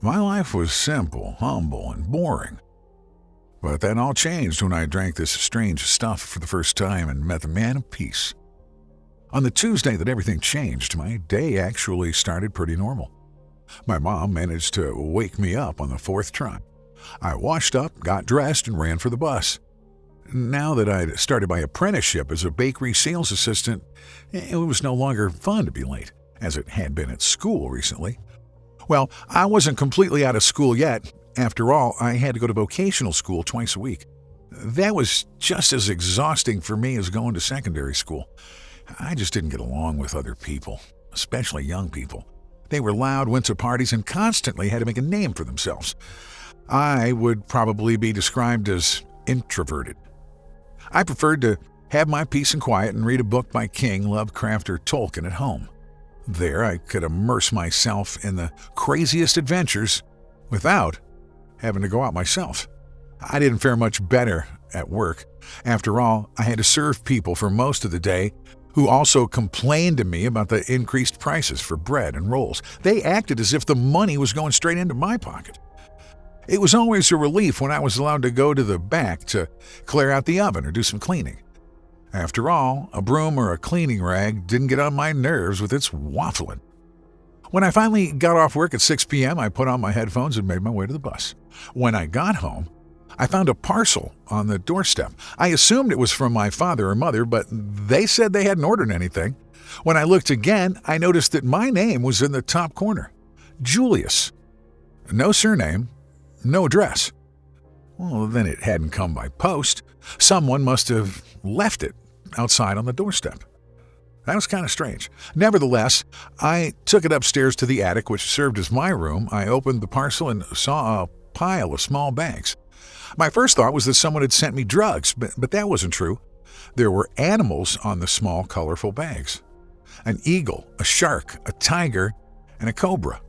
My life was simple, humble, and boring. But that all changed when I drank this strange stuff for the first time and met the man of peace. On the Tuesday that everything changed, my day actually started pretty normal. My mom managed to wake me up on the fourth try. I washed up, got dressed, and ran for the bus. Now that I'd started my apprenticeship as a bakery sales assistant, it was no longer fun to be late, as it had been at school recently. Well, I wasn't completely out of school yet. After all, I had to go to vocational school twice a week. That was just as exhausting for me as going to secondary school. I just didn't get along with other people, especially young people. They were loud, went to parties, and constantly had to make a name for themselves. I would probably be described as introverted. I preferred to have my peace and quiet and read a book by King, Lovecraft, or Tolkien at home. There, I could immerse myself in the craziest adventures without having to go out myself. I didn't fare much better at work. After all, I had to serve people for most of the day who also complained to me about the increased prices for bread and rolls. They acted as if the money was going straight into my pocket. It was always a relief when I was allowed to go to the back to clear out the oven or do some cleaning. After all, a broom or a cleaning rag didn't get on my nerves with its waffling. When I finally got off work at 6 p.m., I put on my headphones and made my way to the bus. When I got home, I found a parcel on the doorstep. I assumed it was from my father or mother, but they said they hadn't ordered anything. When I looked again, I noticed that my name was in the top corner. Julius. No surname, no address. Well, then it hadn't come by post. Someone must have left it outside on the doorstep. That was kind of strange. Nevertheless, I took it upstairs to the attic, which served as my room. I opened the parcel and saw a pile of small bags. My first thought was that someone had sent me drugs, but that wasn't true. There were animals on the small, colorful bags. An eagle, a shark, a tiger, and a cobra.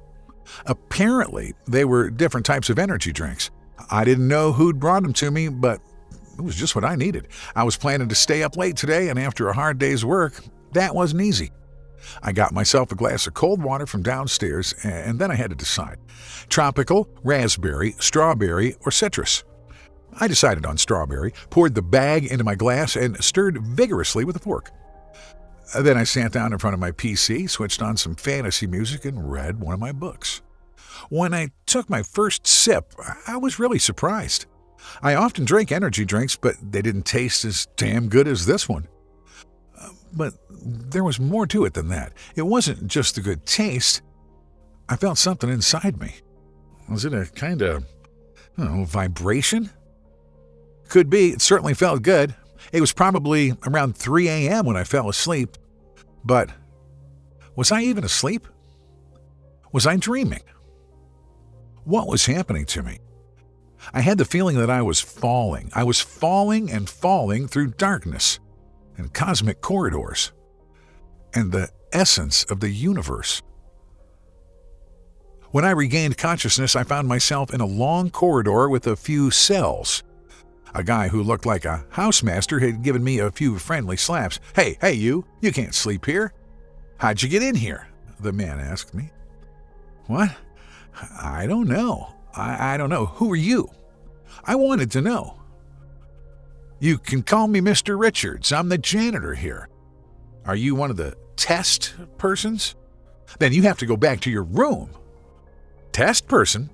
Apparently, they were different types of energy drinks. I didn't know who'd brought them to me, but it was just what I needed. I was planning to stay up late today, and after a hard day's work, that wasn't easy. I got myself a glass of cold water from downstairs, and then I had to decide. Tropical, raspberry, strawberry, or citrus. I decided on strawberry, poured the bag into my glass, and stirred vigorously with a fork. Then I sat down in front of my PC, switched on some fantasy music, and read one of my books. When I took my first sip, I was really surprised. I often drink energy drinks, but they didn't taste as damn good as this one. But there was more to it than that. It wasn't just the good taste. I felt something inside me. Was it a kind of, vibration? Could be. It certainly felt good. It was probably around 3 a.m. when I fell asleep. But was I even asleep? Was I dreaming? What was happening to me? I had the feeling that I was falling. I was falling and falling through darkness and cosmic corridors and the essence of the universe. When I regained consciousness, I found myself in a long corridor with a few cells. A guy who looked like a housemaster had given me a few friendly slaps. Hey, you can't sleep here. How'd you get in here? The man asked me. What? I don't know. I don't know. Who are you? I wanted to know. You can call me Mr. Richards. I'm the janitor here. Are you one of the test persons? Then you have to go back to your room. Test person?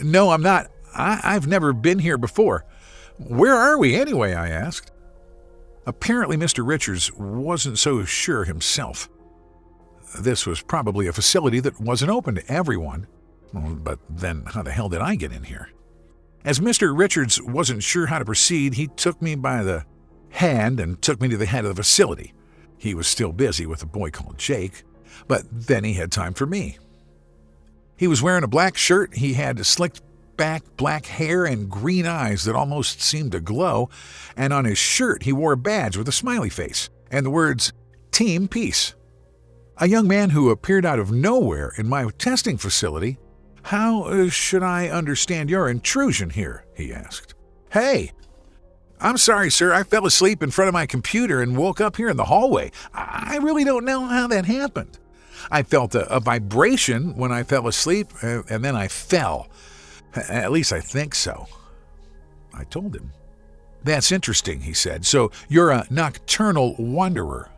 No, I'm not. I've never been here before. Where are we anyway? I asked. Apparently, Mr. Richards wasn't so sure himself. This was probably a facility that wasn't open to everyone. But then how the hell did I get in here? As Mr. Richards wasn't sure how to proceed, he took me by the hand and took me to the head of the facility. He was still busy with a boy called Jake, but then he had time for me. He was wearing a black shirt. He had slicked back black hair and green eyes that almost seemed to glow, and on his shirt he wore a badge with a smiley face and the words, Team Peace. A young man who appeared out of nowhere in my testing facility. How should I understand your intrusion here? He asked. Hey, I'm sorry, sir. I fell asleep in front of my computer and woke up here in the hallway. I really don't know how that happened. I felt a vibration when I fell asleep, and then I fell. At least I think so. I told him. That's interesting, he said. So you're a nocturnal wanderer.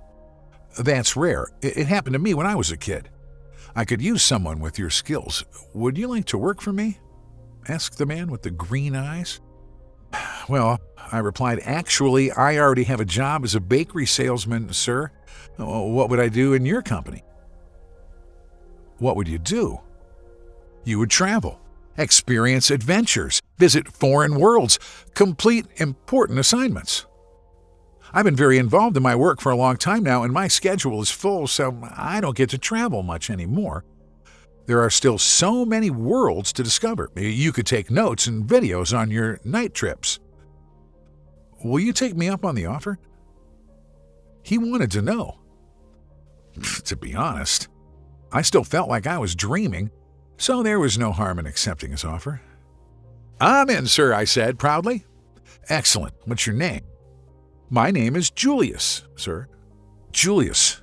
That's rare. It happened to me when I was a kid. I could use someone with your skills. Would you like to work for me? Asked the man with the green eyes. Well, I replied, actually, I already have a job as a bakery salesman, sir. What would I do in your company? What would you do? You would travel, experience adventures, visit foreign worlds, complete important assignments. I've been very involved in my work for a long time now, and my schedule is full, so I don't get to travel much anymore. There are still so many worlds to discover. You could take notes and videos on your night trips. Will you take me up on the offer? He wanted to know. To be honest, I still felt like I was dreaming, so there was no harm in accepting his offer. I'm in, sir, I said proudly. Excellent. What's your name? My name is Julius, sir. Julius,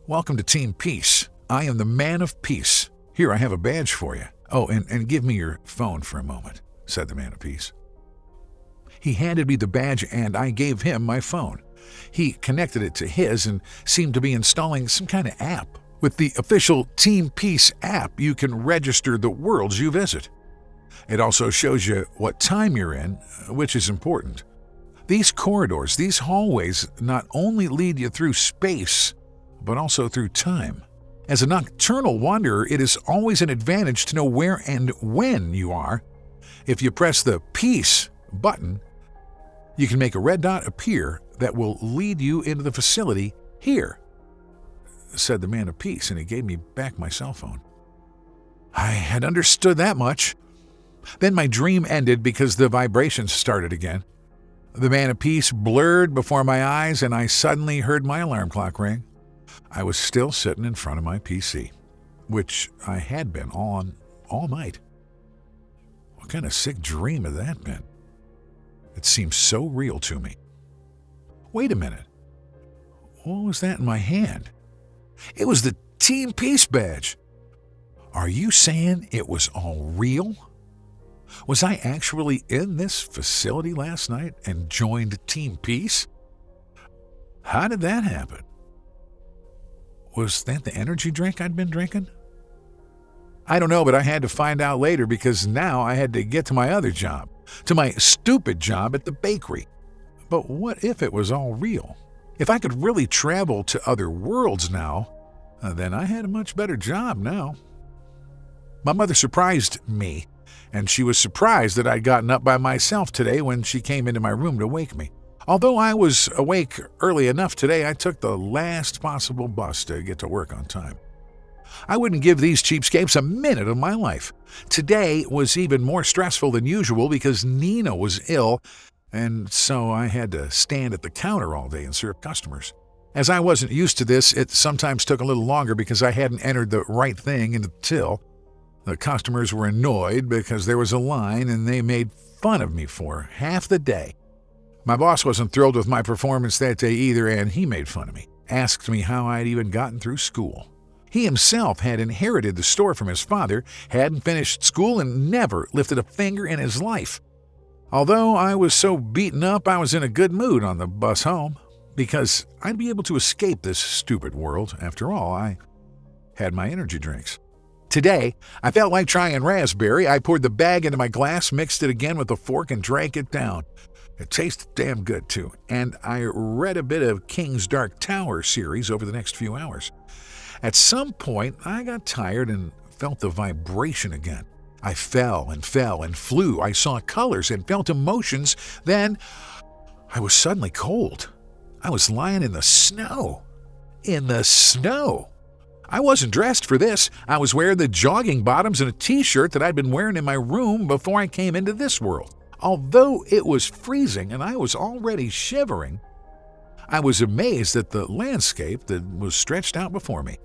welcome to Team Peace. I am the man of peace. Here, I have a badge for you. Oh, and give me your phone for a moment, said the man of peace. He handed me the badge and I gave him my phone. He connected it to his and seemed to be installing some kind of app. With the official Team Peace app, you can register the worlds you visit. It also shows you what time you're in, which is important. These corridors, these hallways, not only lead you through space, but also through time. As a nocturnal wanderer, it is always an advantage to know where and when you are. If you press the Peace button, you can make a red dot appear that will lead you into the facility here, said the man of peace, and he gave me back my cell phone. I had understood that much. Then my dream ended because the vibrations started again. The man of peace blurred before my eyes, and I suddenly heard my alarm clock ring. I was still sitting in front of my PC, which I had been on all night. What kind of sick dream had that been? It seemed so real to me. Wait a minute. What was that in my hand? It was the Team Peace badge. Are you saying it was all real? Was I actually in this facility last night and joined Team Peace? How did that happen? Was that the energy drink I'd been drinking? I don't know, but I had to find out later because now I had to get to my other job, to my stupid job at the bakery. But what if it was all real? If I could really travel to other worlds now, then I had a much better job now. My mother surprised me, and she was surprised that I'd gotten up by myself today when she came into my room to wake me. Although I was awake early enough today, I took the last possible bus to get to work on time. I wouldn't give these cheapskates a minute of my life. Today was even more stressful than usual because Nina was ill, and so I had to stand at the counter all day and serve customers. As I wasn't used to this, it sometimes took a little longer because I hadn't entered the right thing into the till. The customers were annoyed because there was a line and they made fun of me for half the day. My boss wasn't thrilled with my performance that day either, and he made fun of me, asked me how I'd even gotten through school. He himself had inherited the store from his father, hadn't finished school, and never lifted a finger in his life. Although I was so beaten up, I was in a good mood on the bus home, because I'd be able to escape this stupid world. After all, I had my energy drinks. Today, I felt like trying raspberry. I poured the bag into my glass, mixed it again with a fork, and drank it down. It tasted damn good, too, and I read a bit of King's Dark Tower series over the next few hours. At some point, I got tired and felt the vibration again. I fell and flew. I saw colors and felt emotions. Then, I was suddenly cold. I was lying in the snow. In the snow! I wasn't dressed for this. I was wearing the jogging bottoms and a t-shirt that I'd been wearing in my room before I came into this world. Although it was freezing and I was already shivering, I was amazed at the landscape that was stretched out before me.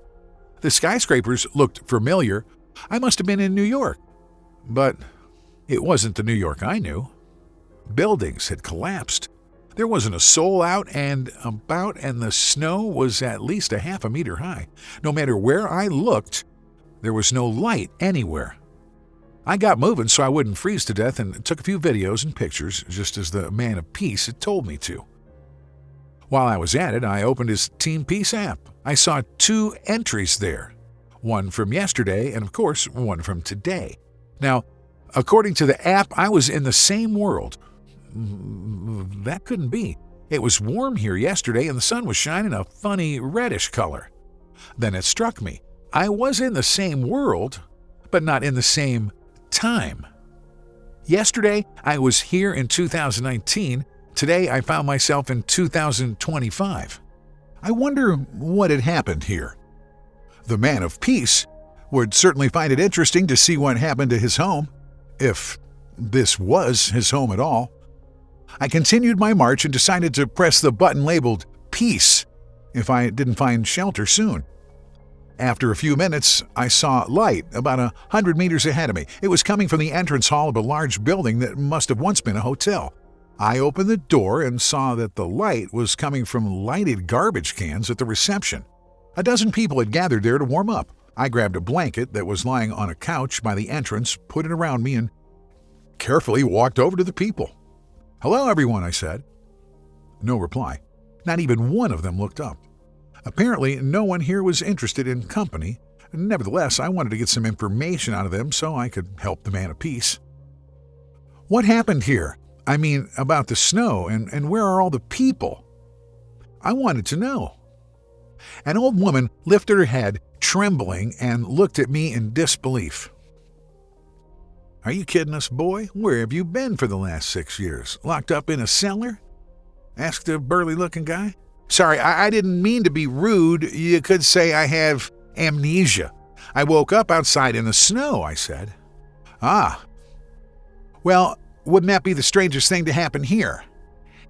The skyscrapers looked familiar. I must have been in New York. But it wasn't the New York I knew. Buildings had collapsed. There wasn't a soul out and about, and the snow was at least a half a meter high. No matter where I looked, there was no light anywhere. I got moving so I wouldn't freeze to death and took a few videos and pictures, just as the man of peace had told me to. While I was at it, I opened his Team Peace app. I saw 2 entries there, one from yesterday and, of course, one from today. Now, according to the app, I was in the same world. That couldn't be. It was warm here yesterday and the sun was shining a funny reddish color. Then it struck me. I was in the same world, but not in the same time. Yesterday, I was here in 2019. Today, I found myself in 2025. I wonder what had happened here. The man of peace would certainly find it interesting to see what happened to his home, if this was his home at all. I continued my march and decided to press the button labeled Peace if I didn't find shelter soon. After a few minutes, I saw light about 100 meters ahead of me. It was coming from the entrance hall of a large building that must have once been a hotel. I opened the door and saw that the light was coming from lighted garbage cans at the reception. A dozen people had gathered there to warm up. I grabbed a blanket that was lying on a couch by the entrance, put it around me, and carefully walked over to the people. "Hello, everyone," I said. No reply. Not even one of them looked up. Apparently, no one here was interested in company. Nevertheless, I wanted to get some information out of them so I could help the man of peace. "What happened here? I mean, about the snow, and where are all the people?" I wanted to know. An old woman lifted her head, trembling, and looked at me in disbelief. "Are you kidding us, boy? Where have you been for the last 6 years? Locked up in a cellar?" asked a burly-looking guy. "Sorry, I didn't mean to be rude. You could say I have amnesia. I woke up outside in the snow," I said. "Ah. Well, wouldn't that be the strangest thing to happen here?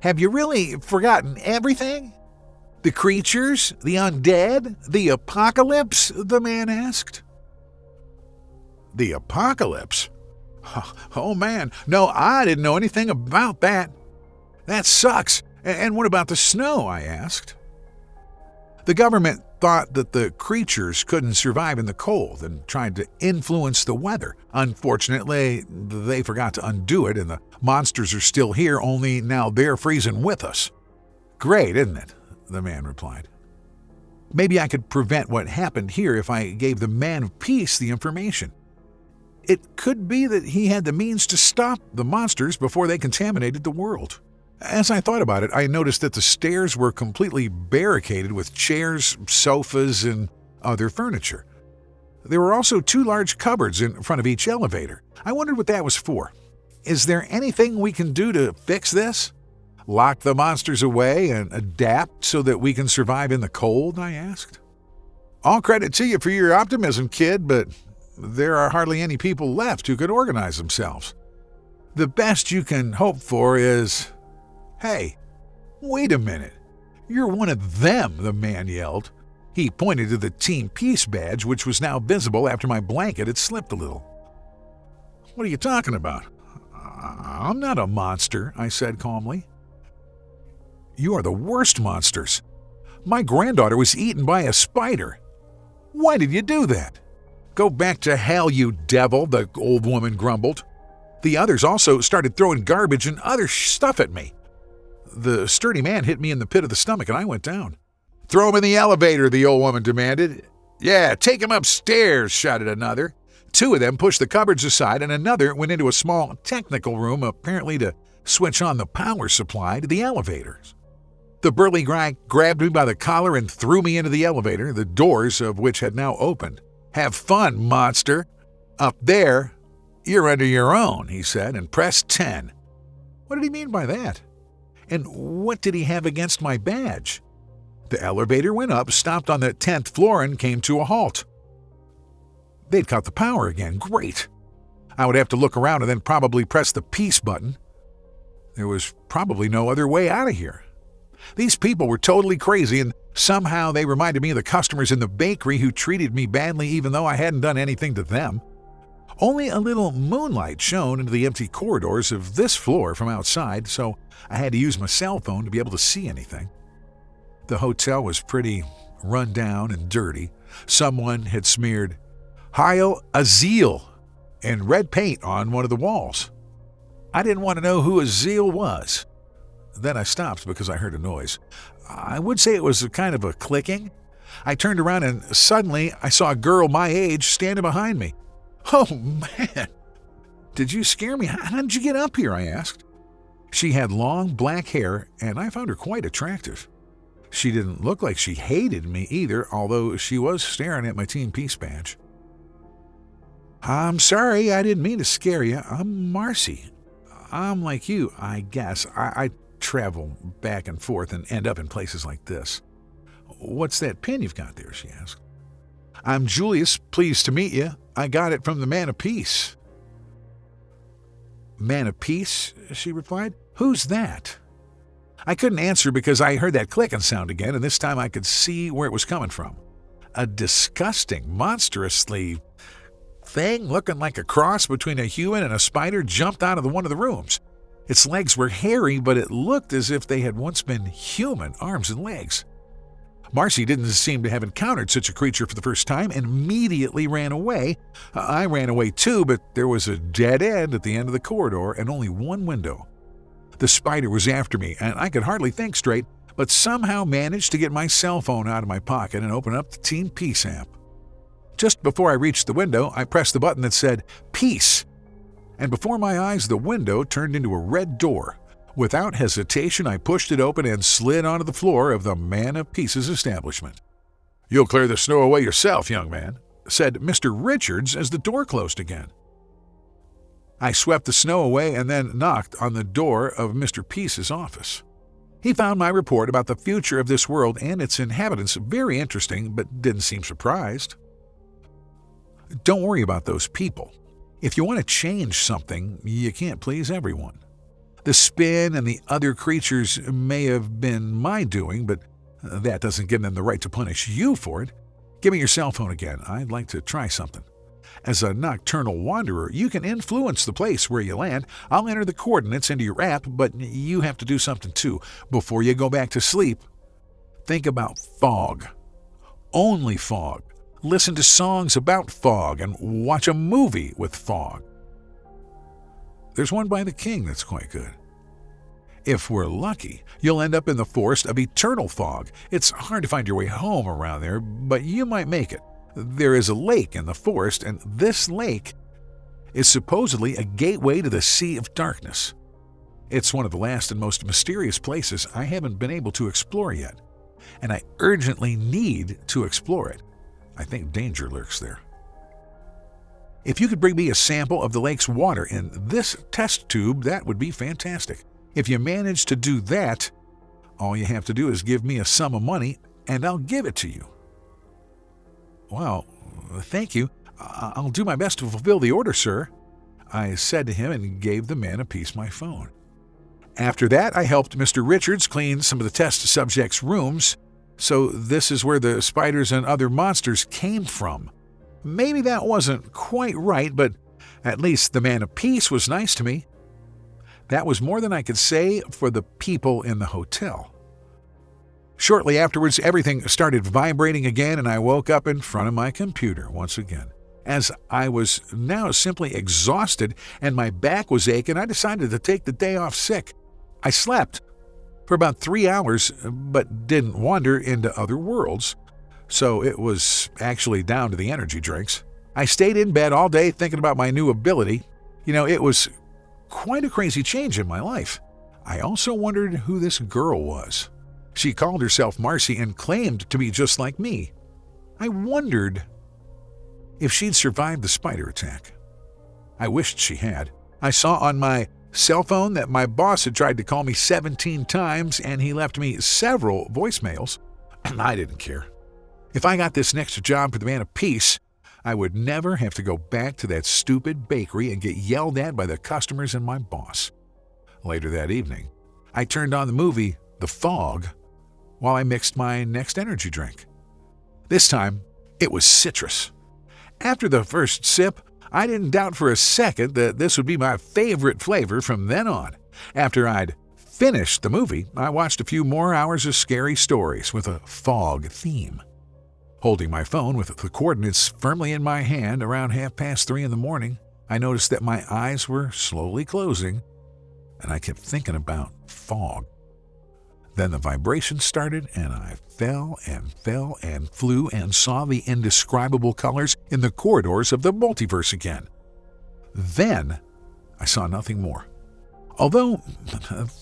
Have you really forgotten everything? The creatures? The undead? The apocalypse?" the man asked. "The apocalypse? Oh man, no, I didn't know anything about that. That sucks. And what about the snow?" I asked. "The government thought that the creatures couldn't survive in the cold and tried to influence the weather. Unfortunately, they forgot to undo it, and the monsters are still here, only now they're freezing with us." "Great, isn't it?" the man replied. "Maybe I could prevent what happened here if I gave the man of peace the information. It could be that he had the means to stop the monsters before they contaminated the world." As I thought about it, I noticed that the stairs were completely barricaded with chairs, sofas, and other furniture. There were also 2 large cupboards in front of each elevator. I wondered what that was for. "Is there anything we can do to fix this? Lock the monsters away and adapt so that we can survive in the cold?" I asked. "All credit to you for your optimism, kid, but there are hardly any people left who could organize themselves. The best you can hope for is..." "Hey, wait a minute. You're one of them," the man yelled. He pointed to the Team Peace badge, which was now visible after my blanket had slipped a little. "What are you talking about?" "I'm not a monster," I said calmly. "You are the worst monsters. My granddaughter was eaten by a spider. Why did you do that?" "Go back to hell, you devil," the old woman grumbled. The others also started throwing garbage and other stuff at me. The sturdy man hit me in the pit of the stomach and I went down. "Throw him in the elevator," the old woman demanded. "Yeah, take him upstairs," shouted another. 2 of them pushed the cupboards aside and another went into a small technical room, apparently to switch on the power supply to the elevators. The burly guy grabbed me by the collar and threw me into the elevator, the doors of which had now opened. "Have fun, monster. Up there, you're under your own," he said, and press 10. What did he mean by that? And what did he have against my badge? The elevator went up, stopped on the 10th floor, and came to a halt. They'd cut the power again. Great. I would have to look around and then probably press the peace button. There was probably no other way out of here. These people were totally crazy, and somehow they reminded me of the customers in the bakery who treated me badly even though I hadn't done anything to them. Only a little moonlight shone into the empty corridors of this floor from outside, so I had to use my cell phone to be able to see anything. The hotel was pretty run down and dirty. Someone had smeared Heil Azil in red paint on one of the walls. I didn't want to know who Azil was. Then I stopped because I heard a noise. I would say it was a kind of a clicking. I turned around and suddenly I saw a girl my age standing behind me. "Oh, man! Did you scare me? How did you get up here?" I asked. She had long black hair, and I found her quite attractive. She didn't look like she hated me either, although she was staring at my Team Peace badge. "I'm sorry, I didn't mean to scare you. I'm Marcy. I'm like you, I guess. I travel back and forth and end up in places like this." "What's that pin you've got there?" she asked. "I'm Julius, pleased to meet you. I got it from the Man of Peace." "Man of Peace?" she replied. "Who's that?" I couldn't answer because I heard that clicking sound again, and this time I could see where it was coming from. A disgusting, monstrously thing looking like a cross between a human and a spider jumped out of one of the rooms. Its legs were hairy, but it looked as if they had once been human arms and legs. Marcy didn't seem to have encountered such a creature for the first time and immediately ran away. I ran away too, but there was a dead end at the end of the corridor and only one window. The spider was after me, and I could hardly think straight, but somehow managed to get my cell phone out of my pocket and open up the Team Peace app. Just before I reached the window, I pressed the button that said, "Peace," and before my eyes, the window turned into a red door. Without hesitation, I pushed it open and slid onto the floor of the Man of Peace's establishment. "You'll clear the snow away yourself, young man," said Mr. Richards as the door closed again. I swept the snow away and then knocked on the door of Mr. Peace's office. He found my report about the future of this world and its inhabitants very interesting, but didn't seem surprised. "Don't worry about those people. If you want to change something, you can't please everyone. The spin and the other creatures may have been my doing, but that doesn't give them the right to punish you for it. Give me your cell phone again. I'd like to try something. As a nocturnal wanderer, you can influence the place where you land. I'll enter the coordinates into your app, but you have to do something too. Before you go back to sleep, think about fog. Only fog. Listen to songs about fog and watch a movie with fog. There's one by the King that's quite good. If we're lucky, you'll end up in the forest of eternal fog. It's hard to find your way home around there, but you might make it. There is a lake in the forest, and this lake is supposedly a gateway to the Sea of Darkness. It's one of the last and most mysterious places I haven't been able to explore yet, and I urgently need to explore it. I think danger lurks there. If you could bring me a sample of the lake's water in this test tube, that would be fantastic. If you manage to do that, all you have to do is give me a sum of money, and I'll give it to you." "Wow, thank you. I'll do my best to fulfill the order, sir," I said to him and gave the Man of Peace my phone. After that, I helped Mr. Richards clean some of the test subjects' rooms. So this is where the spiders and other monsters came from. Maybe that wasn't quite right, but at least the Man of Peace was nice to me. That was more than I could say for the people in the hotel. Shortly afterwards, everything started vibrating again, and I woke up in front of my computer once again. As I was now simply exhausted and my back was aching, I decided to take the day off sick. I slept for about 3 hours, but didn't wander into other worlds, so it was actually down to the energy drinks. I stayed in bed all day thinking about my new ability. It was quite a crazy change in my life. I also wondered who this girl was. She called herself Marcy and claimed to be just like me. I wondered if she'd survived the spider attack. I wished she had. I saw on my cell phone that my boss had tried to call me 17 times, and he left me several voicemails. I didn't care. If I got this next job for the Man of Peace, I would never have to go back to that stupid bakery and get yelled at by the customers and my boss. Later that evening, I turned on the movie The Fog while I mixed my next energy drink. This time, it was citrus. After the first sip, I didn't doubt for a second that this would be my favorite flavor from then on. After I'd finished the movie, I watched a few more hours of scary stories with a fog theme. Holding my phone with the coordinates firmly in my hand around 3:30 in the morning, I noticed that my eyes were slowly closing, and I kept thinking about fog. Then the vibration started, and I fell and flew and saw the indescribable colors in the corridors of the multiverse again. Then I saw nothing more. Although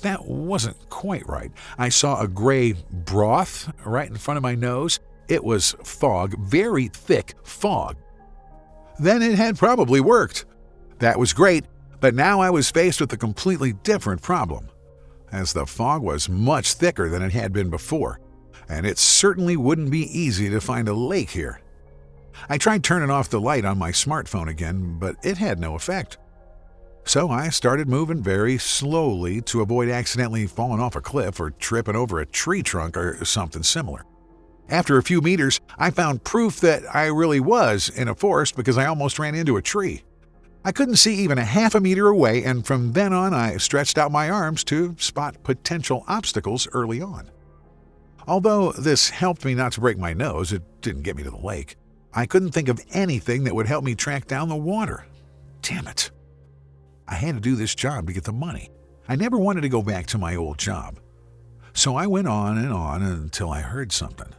that wasn't quite right. I saw a gray broth right in front of my nose. It was fog, very thick fog. Then it had probably worked. That was great, but now I was faced with a completely different problem, as the fog was much thicker than it had been before, and it certainly wouldn't be easy to find a lake here. I tried turning off the light on my smartphone again, but it had no effect. So I started moving very slowly to avoid accidentally falling off a cliff or tripping over a tree trunk or something similar. After a few meters, I found proof that I really was in a forest because I almost ran into a tree. I couldn't see even a half a meter away, and from then on I stretched out my arms to spot potential obstacles early on. Although this helped me not to break my nose, it didn't get me to the lake. I couldn't think of anything that would help me track down the water. Damn it. I had to do this job to get the money. I never wanted to go back to my old job. So I went on and on until I heard something.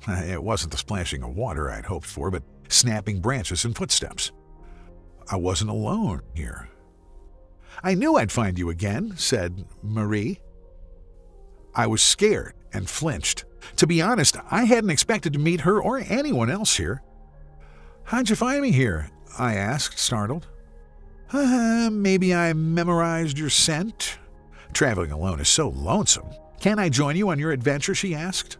It wasn't the splashing of water I'd hoped for, but snapping branches and footsteps. I wasn't alone here. "I knew I'd find you again," said Marie. I was scared and flinched. To be honest, I hadn't expected to meet her or anyone else here. "How'd you find me here?" I asked, startled. Maybe I memorized your scent." "Traveling alone is so lonesome. Can I join you on your adventure?" she asked.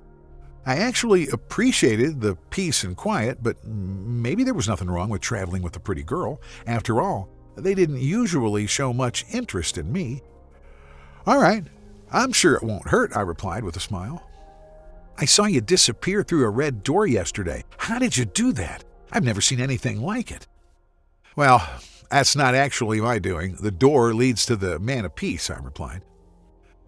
I actually appreciated the peace and quiet, but maybe there was nothing wrong with traveling with a pretty girl. After all, they didn't usually show much interest in me. "All right, I'm sure it won't hurt," I replied with a smile. "I saw you disappear through a red door yesterday. How did you do that? I've never seen anything like it." "Well, that's not actually my doing. The door leads to the Man of Peace," I replied.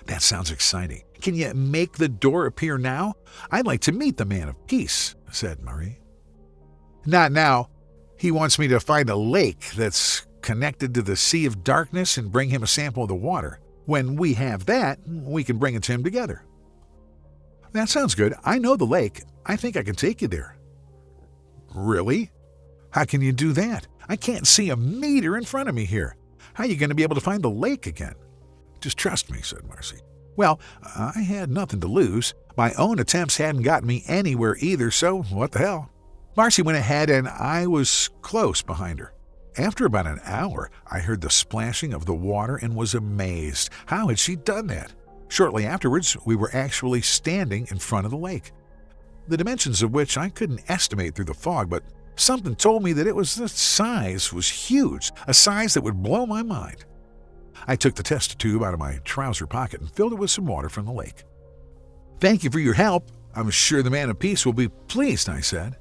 "That sounds exciting. Can you make the door appear now? I'd like to meet the Man of Peace," said Marie. "Not now. He wants me to find a lake that's connected to the Sea of Darkness and bring him a sample of the water. When we have that, we can bring it to him together." "That sounds good. I know the lake. I think I can take you there." "Really? How can you do that? I can't see a meter in front of me here. How are you going to be able to find the lake again?" "Just trust me," said Marcy. Well, I had nothing to lose. My own attempts hadn't gotten me anywhere either, so what the hell? Marcy went ahead and I was close behind her. After about an hour, I heard the splashing of the water and was amazed. How had she done that? Shortly afterwards, we were actually standing in front of the lake, the dimensions of which I couldn't estimate through the fog, but something told me that the size was huge, a size that would blow my mind. I took the test tube out of my trouser pocket and filled it with some water from the lake. "Thank you for your help. I'm sure the Man of Peace will be pleased," I said.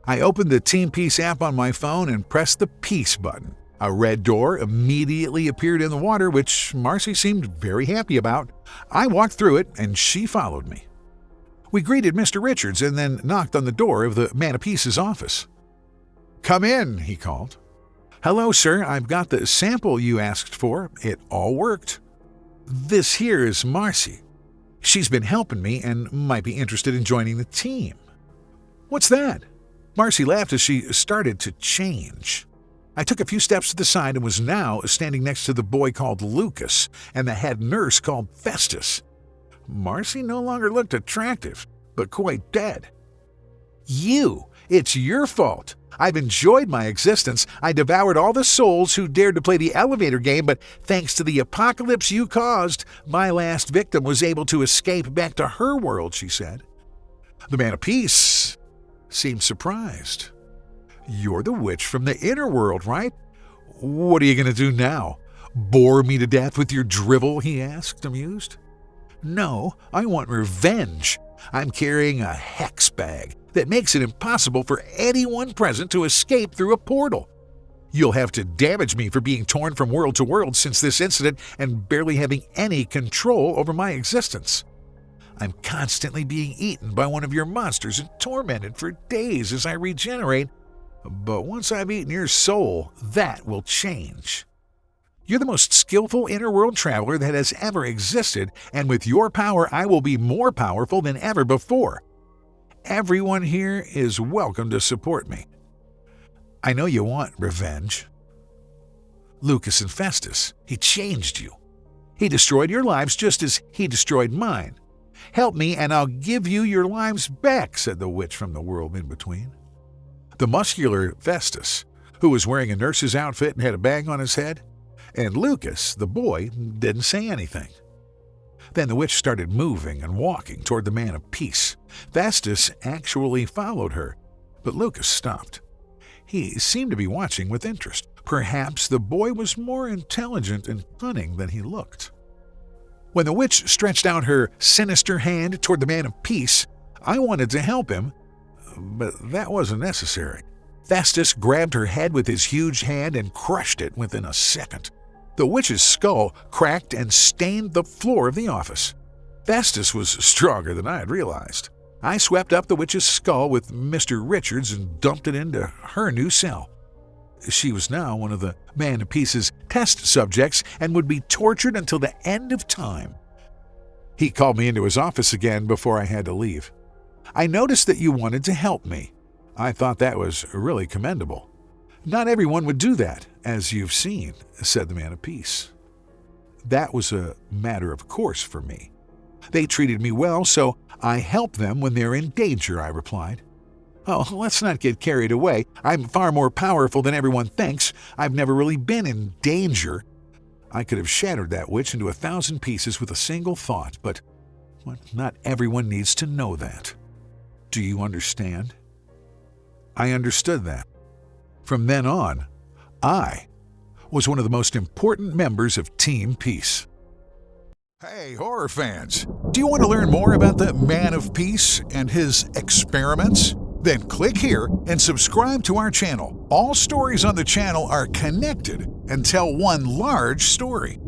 I opened the Team Peace app on my phone and pressed the Peace button. A red door immediately appeared in the water, which Marcy seemed very happy about. I walked through it, and she followed me. We greeted Mr. Richards and then knocked on the door of the Man of Peace's office. "Come in," he called. "Hello, sir. I've got the sample you asked for. It all worked. This here is Marcy. She's been helping me and might be interested in joining the team." "What's that?" Marcy laughed as she started to change. I took a few steps to the side and was now standing next to the boy called Lucas and the head nurse called Festus. Marcy no longer looked attractive, but quite dead. It's your fault. I've enjoyed my existence. I devoured all the souls who dared to play the elevator game, but thanks to the apocalypse you caused, my last victim was able to escape back to her world," she said. The Man of Peace seemed surprised. "You're the witch from the inner world, right? What are you going to do now? Bore me to death with your drivel?" he asked, amused. "No, I want revenge. I'm carrying a hex bag that makes it impossible for anyone present to escape through a portal. You'll have to damage me for being torn from world to world since this incident and barely having any control over my existence. I'm constantly being eaten by one of your monsters and tormented for days as I regenerate, but once I've eaten your soul, that will change. You're the most skillful interworld traveler that has ever existed, and with your power, I will be more powerful than ever before. Everyone here is welcome to support me. I know you want revenge. Lucas and Festus, he changed you. He destroyed your lives just as he destroyed mine. Help me and I'll give you your lives back, said the witch from the world in between. The muscular Festus, who was wearing a nurse's outfit and had a bag on his head, and Lucas, the boy, didn't say anything. Then the witch started moving and walking toward the man of peace. Festus actually followed her, but Lucas stopped. He seemed to be watching with interest. Perhaps the boy was more intelligent and cunning than he looked. When the witch stretched out her sinister hand toward the man of peace, I wanted to help him, but that wasn't necessary. Festus grabbed her head with his huge hand and crushed it within a second. The witch's skull cracked and stained the floor of the office. Festus was stronger than I had realized. I swept up the witch's skull with Mr. Richards and dumped it into her new cell. She was now one of the Man of Peace's test subjects and would be tortured until the end of time. He called me into his office again before I had to leave. I noticed that you wanted to help me. I thought that was really commendable. Not everyone would do that, as you've seen, said the Man of Peace. That was a matter of course for me. They treated me well, so I help them when they're in danger, I replied. Oh, let's not get carried away. I'm far more powerful than everyone thinks. I've never really been in danger. I could have shattered that witch into 1,000 pieces with a single thought, but not everyone needs to know that. Do you understand? I understood that. From then on, I was one of the most important members of Team Peace. Hey, horror fans! Do you want to learn more about the Man of Peace and his experiments? Then click here and subscribe to our channel. All stories on the channel are connected and tell one large story.